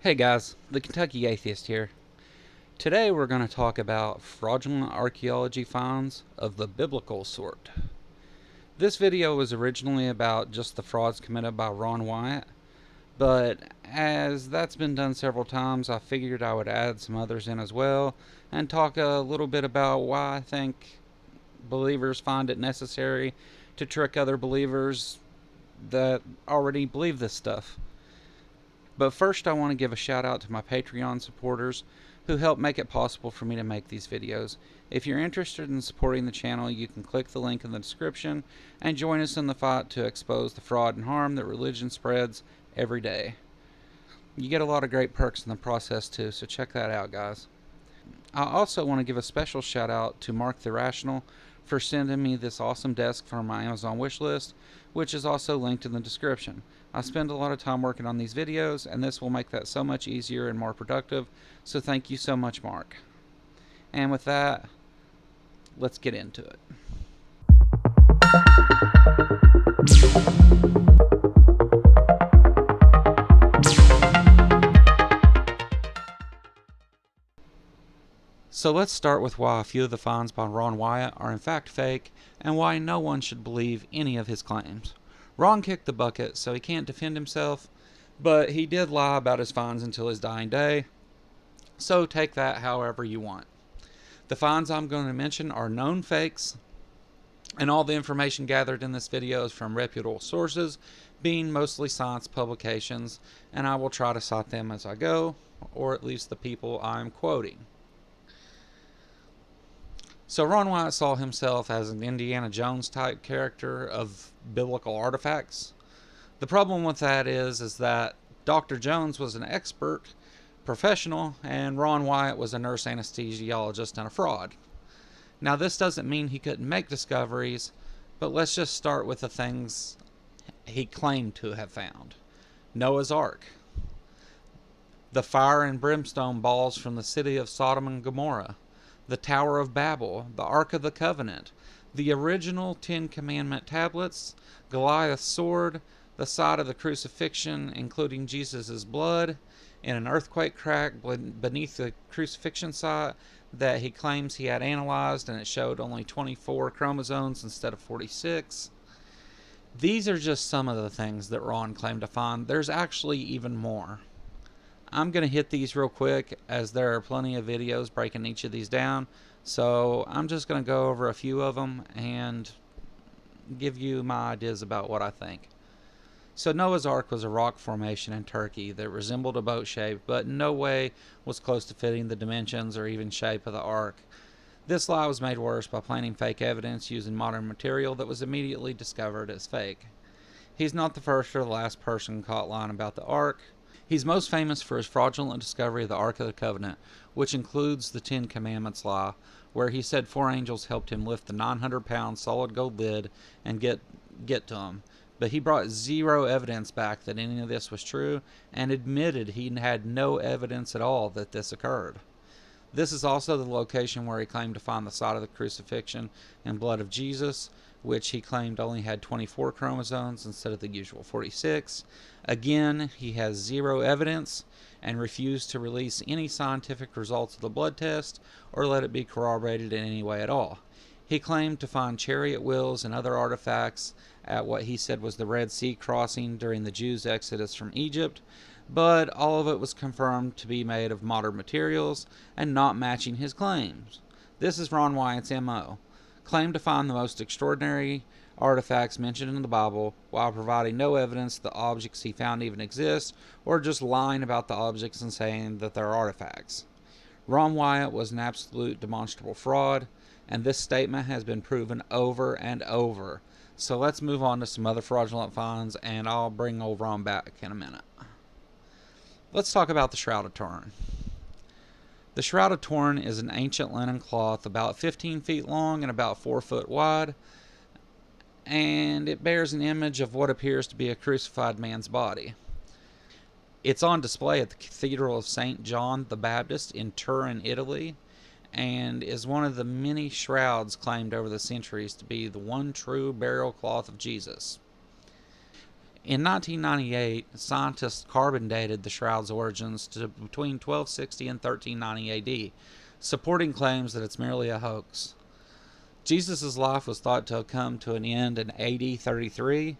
Hey guys, the Kentucky Atheist here. Today we're going to talk about fraudulent archaeology finds of the biblical sort. This video was originally about just the frauds committed by Ron Wyatt, but as that's been done several times, I figured I would add some others in as well and talk a little bit about why I think believers find it necessary to trick other believers that already believe this stuff. But first I want to give a shout out to my Patreon supporters who help make it possible for me to make these videos. If you're interested in supporting the channel, you can click the link in the description and join us in the fight to expose the fraud and harm that religion spreads every day. You get a lot of great perks in the process too, so check that out, guys. I also want to give a special shout out to Mark the Rational for sending me this awesome desk from my Amazon wishlist, which is also linked in the description. I spend a lot of time working on these videos, and this will make that so much easier and more productive, so thank you so much, Mark. And with that, let's get into it. So let's start with why a few of the finds by Ron Wyatt are in fact fake, and why no one should believe any of his claims. Ron kicked the bucket, so he can't defend himself, but he did lie about his finds until his dying day, so take that however you want. The finds I'm going to mention are known fakes, and all the information gathered in this video is from reputable sources, being mostly science publications, and I will try to cite them as I go, or at least the people I'm quoting. So Ron Wyatt saw himself as an Indiana Jones type character of biblical artifacts. The problem with that is that Dr. Jones was an expert professional and Ron Wyatt was a nurse anesthesiologist and a fraud. Now this doesn't mean he couldn't make discoveries, but let's just start with the things he claimed to have found. Noah's Ark. The fire and brimstone balls from the city of Sodom and Gomorrah. The Tower of Babel, the Ark of the Covenant, the original Ten Commandment tablets, Goliath's sword, the site of the crucifixion, including Jesus' blood, in an earthquake crack beneath the crucifixion site that he claims he had analyzed, and it showed only 24 chromosomes instead of 46. These are just some of the things that Ron claimed to find. There's actually even more. I'm going to hit these real quick as there are plenty of videos breaking each of these down, so I'm just going to go over a few of them and give you my ideas about what I think. So Noah's Ark was a rock formation in Turkey that resembled a boat shape, but in no way was close to fitting the dimensions or even shape of the ark. This lie was made worse by planting fake evidence using modern material that was immediately discovered as fake. He's not the first or the last person caught lying about the ark. He's most famous for his fraudulent discovery of the Ark of the Covenant, which includes the Ten Commandments lie, where he said 4 angels helped him lift the 900-pound solid gold lid and get to him. But he brought zero evidence back that any of this was true, and admitted he had no evidence at all that this occurred. This is also the location where he claimed to find the site of the crucifixion and blood of Jesus, which he claimed only had 24 chromosomes instead of the usual 46. Again, he has zero evidence and refused to release any scientific results of the blood test or let it be corroborated in any way at all. He claimed to find chariot wheels and other artifacts at what he said was the Red Sea crossing during the Jews' exodus from Egypt, but all of it was confirmed to be made of modern materials and not matching his claims. This is Ron Wyatt's MO. Claimed to find the most extraordinary artifacts mentioned in the Bible while providing no evidence the objects he found even exist, or just lying about the objects and saying that they're artifacts. Ron Wyatt was an absolute demonstrable fraud, and this statement has been proven over and over. So let's move on to some other fraudulent finds, and I'll bring old Ron back in a minute. Let's talk about the Shroud of Turin. The Shroud of Turin is an ancient linen cloth about 15 feet long and about 4 foot wide, and it bears an image of what appears to be a crucified man's body. It's on display at the Cathedral of St. John the Baptist in Turin, Italy, and is one of the many shrouds claimed over the centuries to be the one true burial cloth of Jesus. In 1998, scientists carbon dated the shroud's origins to between 1260 and 1390 AD, supporting claims that it's merely a hoax. Jesus' life was thought to have come to an end in AD 33.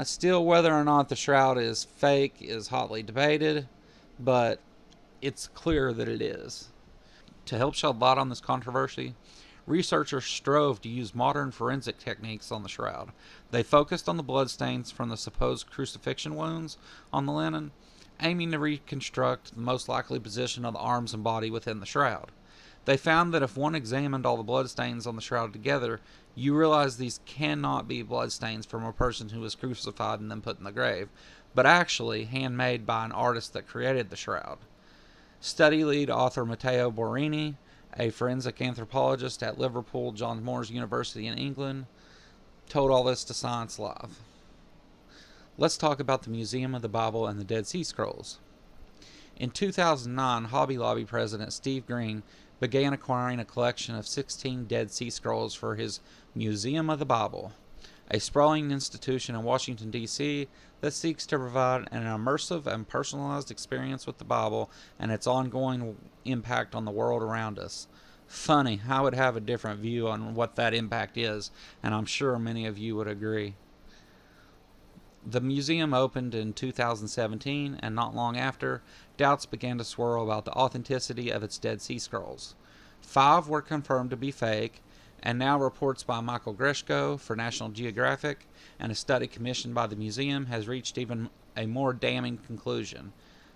Still, whether or not the shroud is fake is hotly debated, but it's clear that it is. To help shed light on this controversy, researchers strove to use modern forensic techniques on the shroud. They focused on the bloodstains from the supposed crucifixion wounds on the linen, aiming to reconstruct the most likely position of the arms and body within the shroud. They found that if one examined all the bloodstains on the shroud together, you realize these cannot be bloodstains from a person who was crucified and then put in the grave, but actually handmade by an artist that created the shroud. Study lead author Matteo Borini, a forensic anthropologist at Liverpool John Moores University in England, told all this to Science Live. Let's talk about the Museum of the Bible and the Dead Sea Scrolls. In 2009, Hobby Lobby president Steve Green began acquiring a collection of 16 Dead Sea Scrolls for his Museum of the Bible, a sprawling institution in Washington, D.C. that seeks to provide an immersive and personalized experience with the Bible and its ongoing impact on the world around us. Funny, I would have a different view on what that impact is, and I'm sure many of you would agree. The museum opened in 2017, and not long after, doubts began to swirl about the authenticity of its Dead Sea Scrolls. 5 were confirmed to be fake, and now reports by Michael Greshko for National Geographic and a study commissioned by the museum has reached even a more damning conclusion.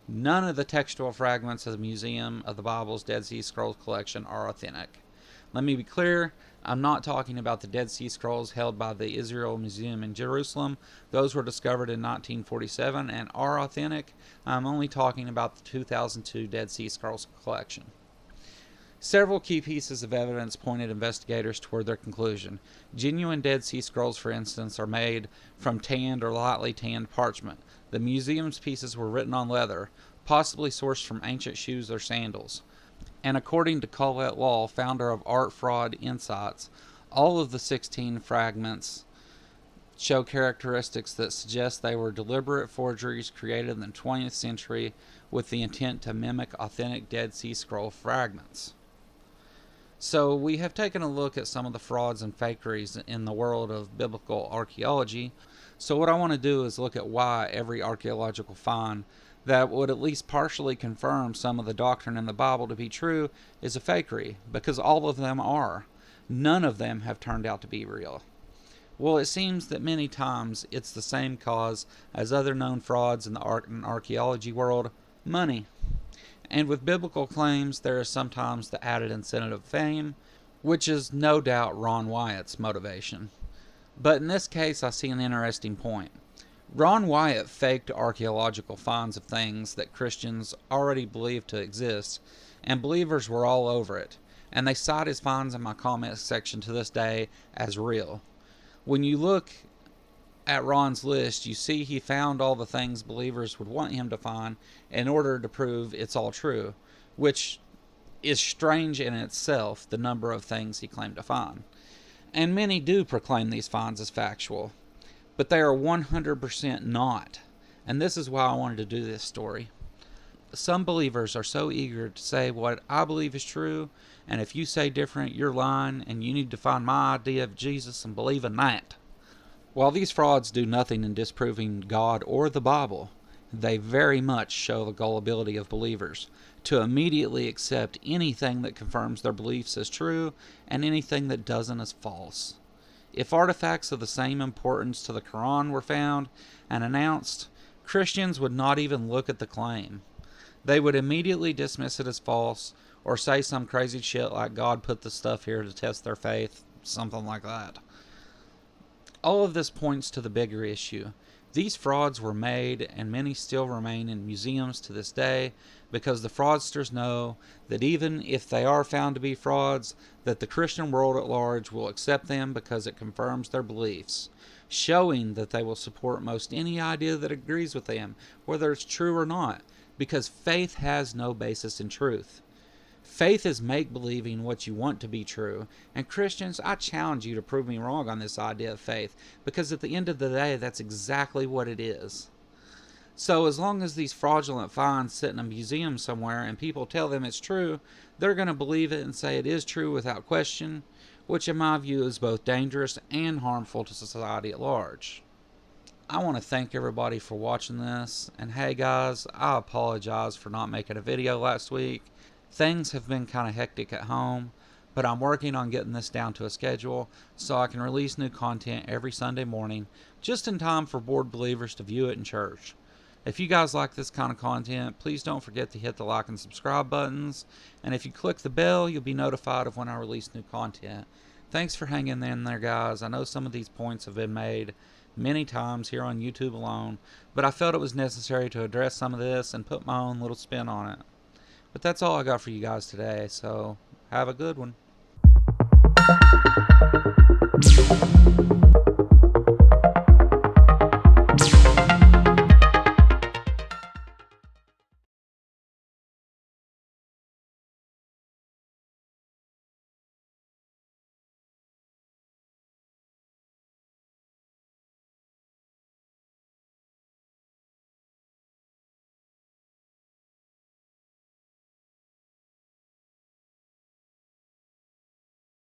None of the textual fragments of the Museum of the Bible's Dead Sea Scrolls collection are authentic. Let me be clear, I'm not talking about the Dead Sea Scrolls held by the Israel Museum in Jerusalem. Those were discovered in 1947 and are authentic. I'm only talking about the 2002 Dead Sea Scrolls collection. Several key pieces of evidence pointed investigators toward their conclusion. Genuine Dead Sea Scrolls, for instance, are made from tanned or lightly tanned parchment. The museum's pieces were written on leather, possibly sourced from ancient shoes or sandals. And according to Colette Law, founder of Art Fraud Insights, all of the 16 fragments show characteristics that suggest they were deliberate forgeries created in the 20th century with the intent to mimic authentic Dead Sea Scroll fragments. So we have taken a look at some of the frauds and fakeries in the world of biblical archaeology. So what I want to do is look at why every archaeological find that would at least partially confirm some of the doctrine in the Bible to be true is a fakery, because all of them are. None of them have turned out to be real. Well, it seems that many times it's the same cause as other known frauds in the art and archaeology world: money. And with biblical claims, there is sometimes the added incentive of fame, which is no doubt Ron Wyatt's motivation. But in this case, I see an interesting point. Ron Wyatt faked archaeological finds of things that Christians already believed to exist, and believers were all over it, and they cite his finds in my comment section to this day as real. When you look at Ron's list, you see he found all the things believers would want him to find in order to prove it's all true, which is strange in itself, the number of things he claimed to find. And many do proclaim these finds as factual, but they are 100% not. And this is why I wanted to do this story. Some believers are so eager to say what I believe is true, and if you say different, you're lying, and you need to find my idea of Jesus and believe in that. While these frauds do nothing in disproving God or the Bible, they very much show the gullibility of believers to immediately accept anything that confirms their beliefs as true and anything that doesn't as false. If artifacts of the same importance to the Quran were found and announced, Christians would not even look at the claim. They would immediately dismiss it as false or say some crazy shit like God put the stuff here to test their faith, something like that. All of this points to the bigger issue. These frauds were made, and many still remain in museums to this day, because the fraudsters know that even if they are found to be frauds, that the Christian world at large will accept them because it confirms their beliefs, showing that they will support most any idea that agrees with them, whether it's true or not, because faith has no basis in truth. Faith is make-believing what you want to be true. And Christians, I challenge you to prove me wrong on this idea of faith, because at the end of the day, that's exactly what it is. So as long as these fraudulent finds sit in a museum somewhere and people tell them it's true, they're going to believe it and say it is true without question, which in my view is both dangerous and harmful to society at large. I want to thank everybody for watching this, and hey guys, I apologize for not making a video last week. Things have been kind of hectic at home, but I'm working on getting this down to a schedule so I can release new content every Sunday morning, just in time for bored believers to view it in church. If you guys like this kind of content, please don't forget to hit the like and subscribe buttons, and if you click the bell, you'll be notified of when I release new content. Thanks for hanging in there, guys. I know some of these points have been made many times here on YouTube alone, but I felt it was necessary to address some of this and put my own little spin on it. But that's all I got for you guys today, so have a good one.